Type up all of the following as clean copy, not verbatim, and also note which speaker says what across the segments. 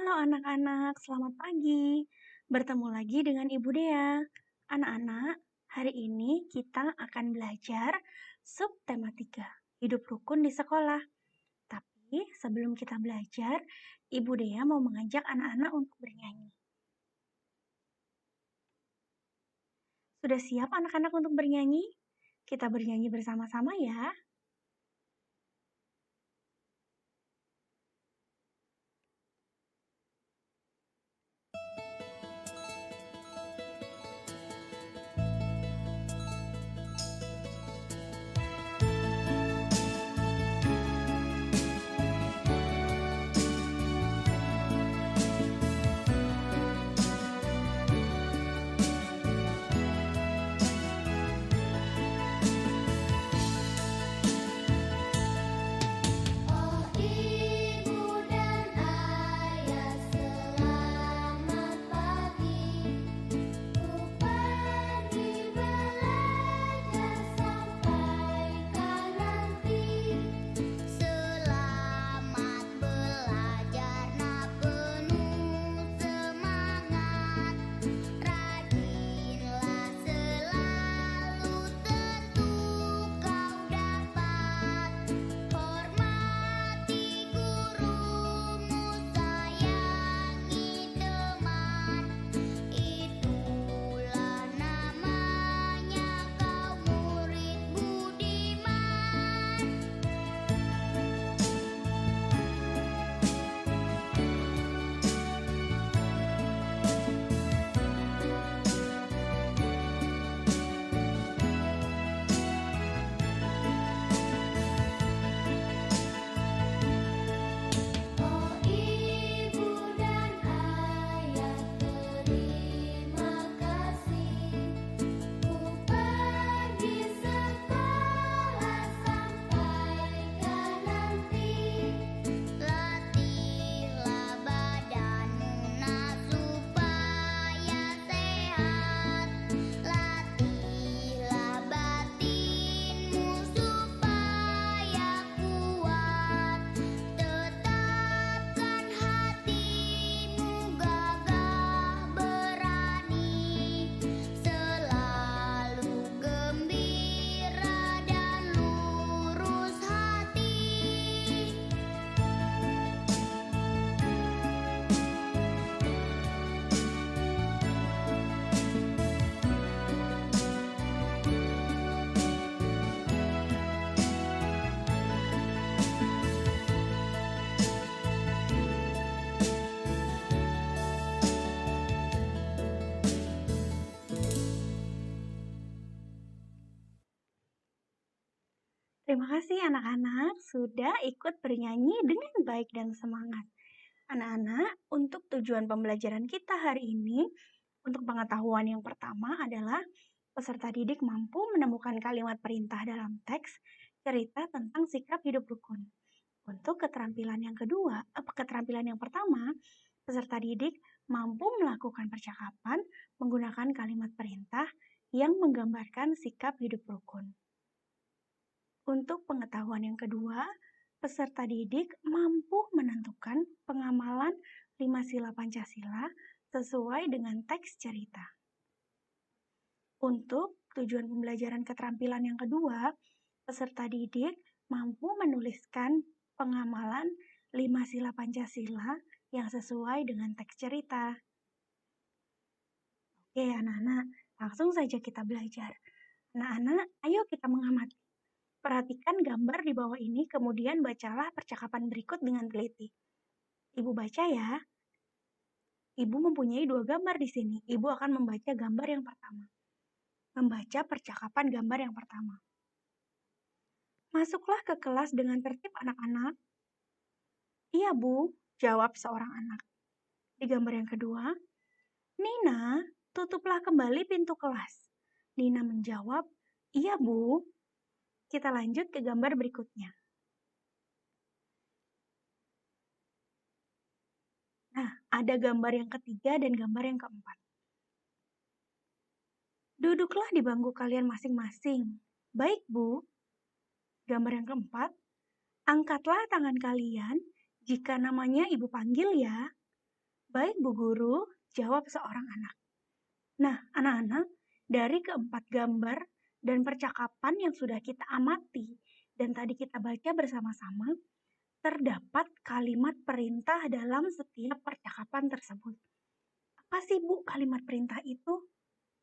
Speaker 1: Halo anak-anak, selamat pagi. Bertemu lagi dengan Ibu Dea. Anak-anak, hari ini kita akan belajar subtematika hidup rukun di sekolah. Tapi sebelum kita belajar, Ibu Dea mau mengajak anak-anak untuk bernyanyi. Sudah siap anak-anak untuk bernyanyi? Kita bernyanyi bersama-sama ya.
Speaker 2: Oh ibu dan ayah selamat pagi. Ku pergi belajar sampaikan nanti. Selamat belajar nak penuh semangat. Rajinlah selalu tentu kau dapat. Hormati gurumu, sayangi teman. Itulah namanya kau murid budiman. Oh ibu dan ayah terima kasih. Ku pergi sekolah sampaikan nanti. Latihlah badanmu nak supaya sehat. Latihlah batinmu supaya kuat. Tetapkan hatimu gagah berani. Selalu gembira dan lurus hati.
Speaker 1: Terima kasih anak-anak sudah ikut bernyanyi dengan baik dan semangat. Anak-anak, untuk tujuan pembelajaran kita hari ini, untuk pengetahuan yang pertama adalah peserta didik mampu menemukan kalimat perintah dalam teks cerita tentang sikap hidup rukun. Untuk keterampilan yang kedua, keterampilan yang pertama, peserta didik mampu melakukan percakapan menggunakan kalimat perintah yang menggambarkan sikap hidup rukun. Untuk pengetahuan yang kedua, peserta didik mampu menentukan pengamalan 5 sila Pancasila sesuai dengan teks cerita. Untuk tujuan pembelajaran keterampilan yang kedua, peserta didik mampu menuliskan pengamalan 5 sila Pancasila yang sesuai dengan teks cerita. Oke anak-anak, langsung saja kita belajar. Anak-anak, ayo kita mengamati. Perhatikan gambar di bawah ini, kemudian bacalah percakapan berikut dengan teliti. Ibu baca ya. Ibu mempunyai 2 gambar di sini. Ibu akan membaca gambar yang pertama. Membaca percakapan gambar yang pertama. Masuklah ke kelas dengan tertib anak-anak. Iya Bu, jawab seorang anak. Di gambar yang kedua, Nina, tutuplah kembali pintu kelas. Nina menjawab, iya Bu. Kita lanjut ke gambar berikutnya. Nah, ada gambar yang ketiga dan gambar yang keempat. Duduklah di bangku kalian masing-masing. Baik, Bu. Gambar yang keempat, angkatlah tangan kalian jika namanya Ibu panggil ya. Baik, Bu Guru, jawab seorang anak. Nah, anak-anak, dari keempat gambar dan percakapan yang sudah kita amati dan tadi kita baca bersama-sama, terdapat kalimat perintah dalam setiap percakapan tersebut. Apa sih, Bu, kalimat perintah itu?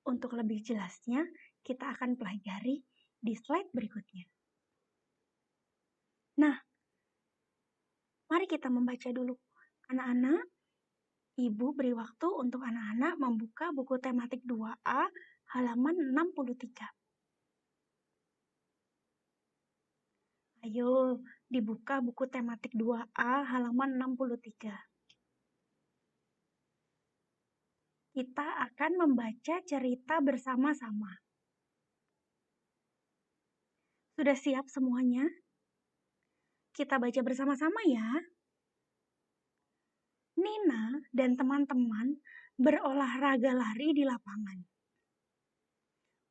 Speaker 1: Untuk lebih jelasnya, kita akan pelajari di slide berikutnya. Nah, mari kita membaca dulu. Anak-anak, Ibu beri waktu untuk anak-anak membuka buku tematik 2A halaman 63. Ayo, dibuka buku tematik 2A halaman 63. Kita akan membaca cerita bersama-sama. Sudah siap semuanya? Kita baca bersama-sama ya. Nina dan teman-teman berolahraga lari di lapangan.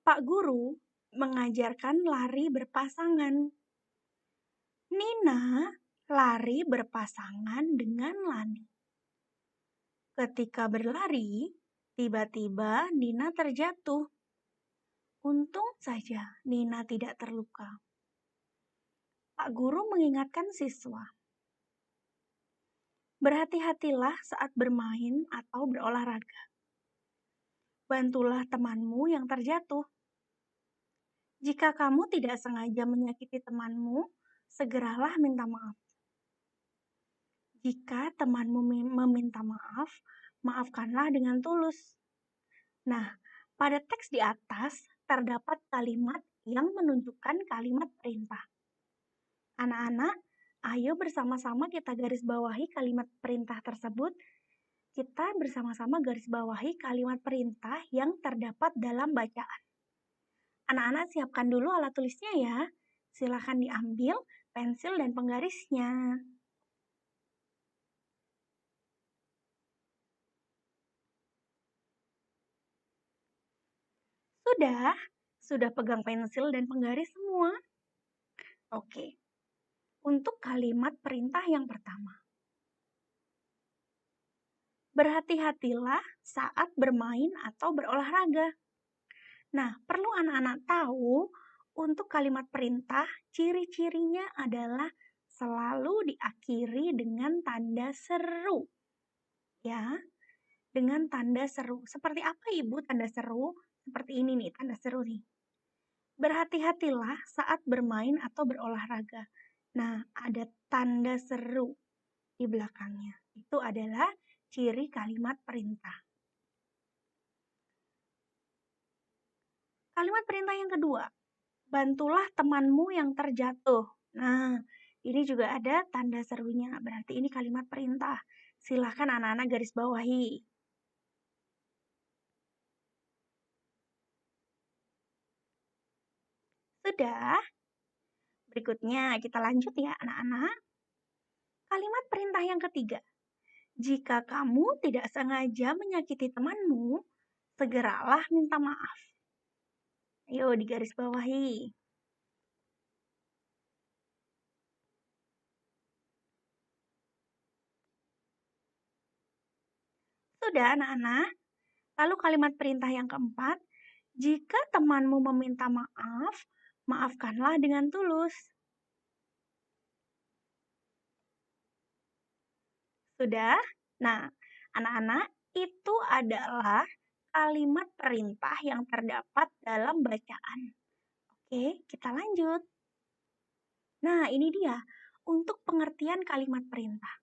Speaker 1: Pak Guru mengajarkan lari berpasangan. Nina lari berpasangan dengan Lani. Ketika berlari, tiba-tiba Nina terjatuh. Untung saja Nina tidak terluka. Pak Guru mengingatkan siswa, berhati-hatilah saat bermain atau berolahraga. Bantulah temanmu yang terjatuh. Jika kamu tidak sengaja menyakiti temanmu, segeralah minta maaf. Jika temanmu meminta maaf, maafkanlah dengan tulus. Nah, pada teks di atas terdapat kalimat yang menunjukkan kalimat perintah. Anak-anak, ayo bersama-sama kita garis bawahi kalimat perintah tersebut. Kita bersama-sama garis bawahi kalimat perintah yang terdapat dalam bacaan. Anak-anak siapkan dulu alat tulisnya ya. Silakan diambil pensil dan penggarisnya. Sudah pegang pensil dan penggaris semua? Oke. Untuk kalimat perintah yang pertama. Berhati-hatilah saat bermain atau berolahraga. Nah, perlu anak-anak tahu untuk kalimat perintah, ciri-cirinya adalah selalu diakhiri dengan tanda seru. Ya, dengan tanda seru. Seperti apa Ibu tanda seru? Seperti ini nih, tanda seru nih. Berhati-hatilah saat bermain atau berolahraga. Nah, ada tanda seru di belakangnya. Itu adalah ciri kalimat perintah. Kalimat perintah yang kedua, bantulah temanmu yang terjatuh. Nah, ini juga ada tanda serunya, berarti ini kalimat perintah. Silahkan anak-anak garis bawahi. Sudah? Berikutnya kita lanjut ya anak-anak. Kalimat perintah yang ketiga. Jika kamu tidak sengaja menyakiti temanmu, segeralah minta maaf. Ayo digaris bawahi. Sudah anak-anak? Lalu kalimat perintah yang keempat, jika temanmu meminta maaf, maafkanlah dengan tulus. Sudah? Nah, anak-anak, itu adalah kalimat perintah yang terdapat dalam bacaan. Oke, kita lanjut. Nah, ini dia untuk pengertian kalimat perintah.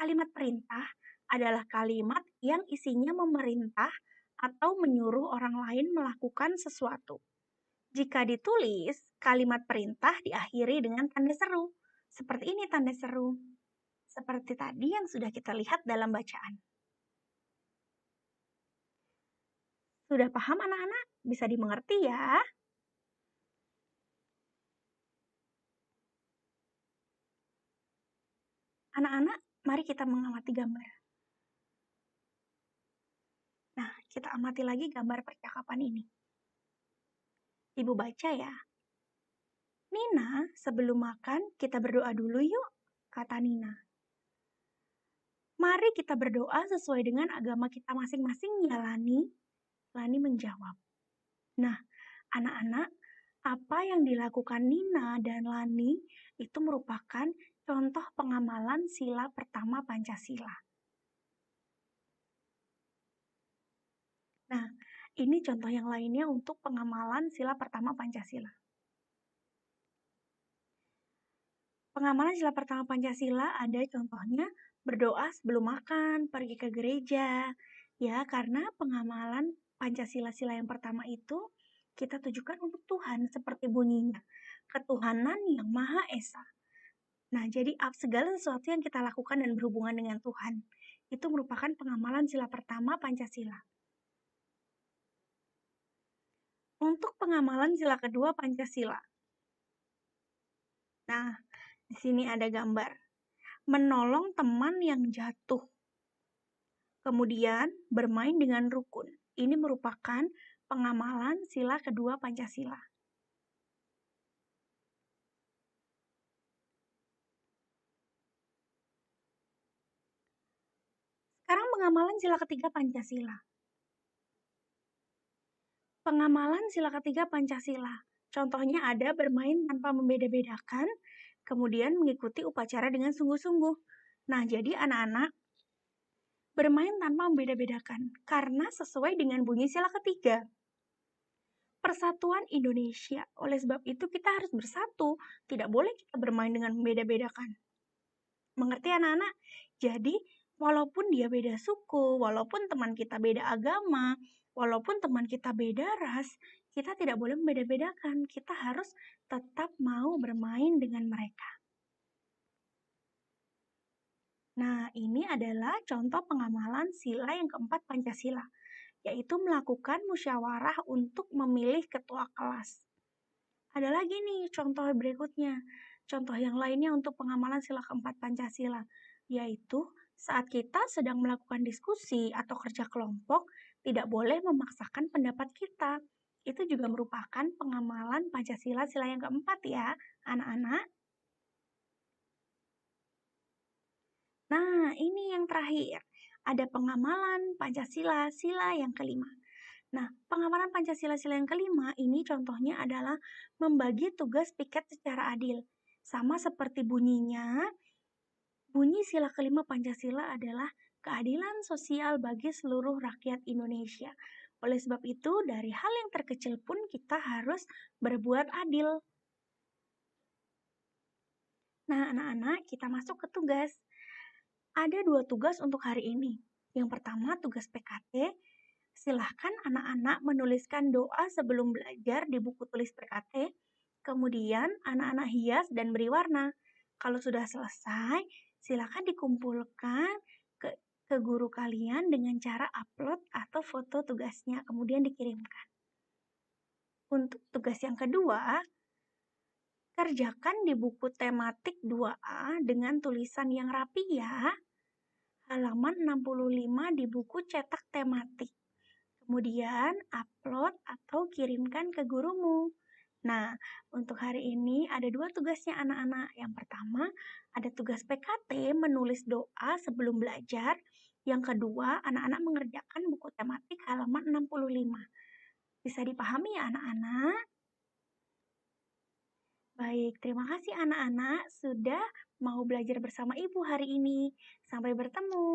Speaker 1: Kalimat perintah adalah kalimat yang isinya memerintah atau menyuruh orang lain melakukan sesuatu. Jika ditulis, kalimat perintah diakhiri dengan tanda seru. Seperti ini tanda seru. Seperti tadi yang sudah kita lihat dalam bacaan. Sudah paham anak-anak? Bisa dimengerti ya? Anak-anak, mari kita mengamati gambar. Nah, kita amati lagi gambar percakapan ini. Ibu baca ya. Nina, sebelum makan kita berdoa dulu yuk, kata Nina. Mari kita berdoa sesuai dengan agama kita masing-masing ya Lani. Lani menjawab. Nah, anak-anak, apa yang dilakukan Nina dan Lani itu merupakan contoh pengamalan sila pertama Pancasila. Nah, ini contoh yang lainnya untuk pengamalan sila pertama Pancasila. Pengamalan sila pertama Pancasila ada contohnya berdoa sebelum makan, pergi ke gereja. Ya, karena pengamalan Pancasila-sila yang pertama itu kita tujukan untuk Tuhan seperti bunyinya. Ketuhanan yang Maha Esa. Nah, jadi segala sesuatu yang kita lakukan dan berhubungan dengan Tuhan itu merupakan pengamalan sila pertama Pancasila. Untuk pengamalan sila kedua Pancasila. Nah, di sini ada gambar. Menolong teman yang jatuh. Kemudian bermain dengan rukun. Ini merupakan pengamalan sila kedua Pancasila. Sekarang pengamalan sila ketiga Pancasila. Pengamalan sila ketiga Pancasila. Contohnya ada bermain tanpa membeda-bedakan, kemudian mengikuti upacara dengan sungguh-sungguh. Nah, jadi anak-anak bermain tanpa membeda-bedakan karena sesuai dengan bunyi sila ketiga. Persatuan Indonesia. Oleh sebab itu kita harus bersatu, tidak boleh kita bermain dengan membeda-bedakan. Mengerti anak-anak? Jadi, walaupun dia beda suku, walaupun teman kita beda agama, walaupun teman kita beda ras, kita tidak boleh membeda-bedakan. Kita harus tetap mau bermain dengan mereka. Nah, ini adalah contoh pengamalan sila yang keempat Pancasila, yaitu melakukan musyawarah untuk memilih ketua kelas. Ada lagi nih contoh berikutnya, contoh yang lainnya untuk pengamalan sila keempat Pancasila, yaitu saat kita sedang melakukan diskusi atau kerja kelompok, tidak boleh memaksakan pendapat kita. Itu juga merupakan pengamalan Pancasila sila yang keempat ya, anak-anak. Nah, ini yang terakhir. Ada pengamalan Pancasila sila yang kelima. Nah, pengamalan Pancasila sila yang kelima ini contohnya adalah membagi tugas piket secara adil. Sama seperti bunyinya, bunyi sila kelima Pancasila adalah keadilan sosial bagi seluruh rakyat Indonesia. Oleh sebab itu, dari hal yang terkecil pun kita harus berbuat adil. Nah, anak-anak, kita masuk ke tugas. Ada 2 tugas untuk hari ini. Yang pertama, tugas PKT. Silahkan anak-anak menuliskan doa sebelum belajar di buku tulis PKT. Kemudian, anak-anak hias dan beri warna. Kalau sudah selesai, silahkan dikumpulkan ke guru kalian dengan cara upload atau foto tugasnya, kemudian dikirimkan. Untuk tugas yang kedua, kerjakan di buku tematik 2A dengan tulisan yang rapi ya. Halaman 65 di buku cetak tematik. Kemudian upload atau kirimkan ke gurumu. Nah, untuk hari ini ada 2 tugasnya anak-anak. Yang pertama, ada tugas PKT menulis doa sebelum belajar. Yang kedua, anak-anak mengerjakan buku tematik halaman 65. Bisa dipahami ya anak-anak? Baik, terima kasih anak-anak sudah mau belajar bersama Ibu hari ini. Sampai bertemu.